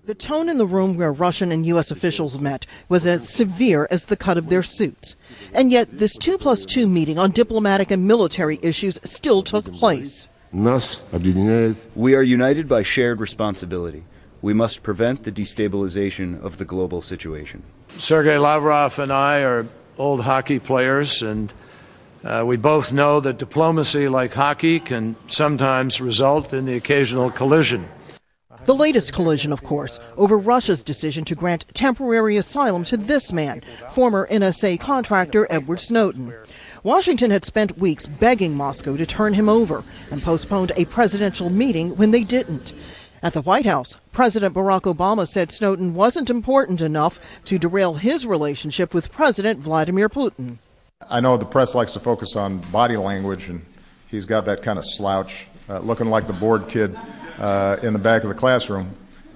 The tone in the room where Russian and U.S. officials met was as severe as the cut of their suits. And yet this 2+2 meeting on diplomatic and military issues still took place. We are united by shared responsibility. We must prevent the destabilization of the global situation. Sergei Lavrov and I are old hockey players, and we both know that diplomacy, like hockey, can sometimes result in the occasional collision. The latest collision, of course, over Russia's decision to grant temporary asylum to this man, former NSA contractor Edward Snowden. Washington had spent weeks begging Moscow to turn him over and postponed a presidential meeting when they didn't. At the White House, President Barack Obama said Snowden wasn't important enough to derail his relationship with President Vladimir Putin. I know the press likes to focus on body language, and he's got that kind of slouch, looking like the bored kid in the back of the classroom.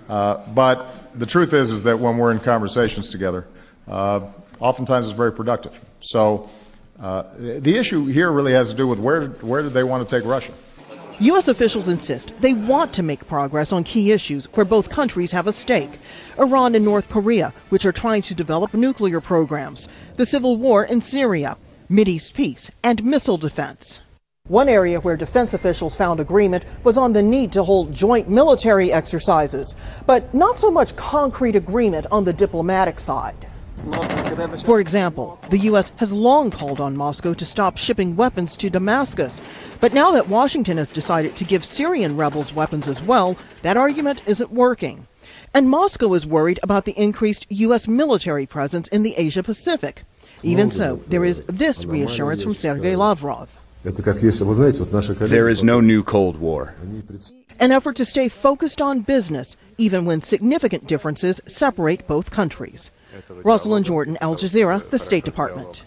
But the truth is that when we're in conversations together, oftentimes it's very productive. So the issue here really has to do with where do they want to take Russia. U.S. officials insist they want to make progress on key issues where both countries have a stake. Iran and North Korea, which are trying to develop nuclear programs, the civil war in Syria, Mideast peace, and missile defense. One area where defense officials found agreement was on the need to hold joint military exercises, but not so much concrete agreement on the diplomatic side. For example, the U.S. has long called on Moscow to stop shipping weapons to Damascus. But now that Washington has decided to give Syrian rebels weapons as well, that argument isn't working. And Moscow is worried about the increased U.S. military presence in the Asia-Pacific. Even so, there is this reassurance from Sergei Lavrov. There is no new Cold War. An effort to stay focused on business, even when significant differences separate both countries. Rosiland, Al Jazeera, the State Department.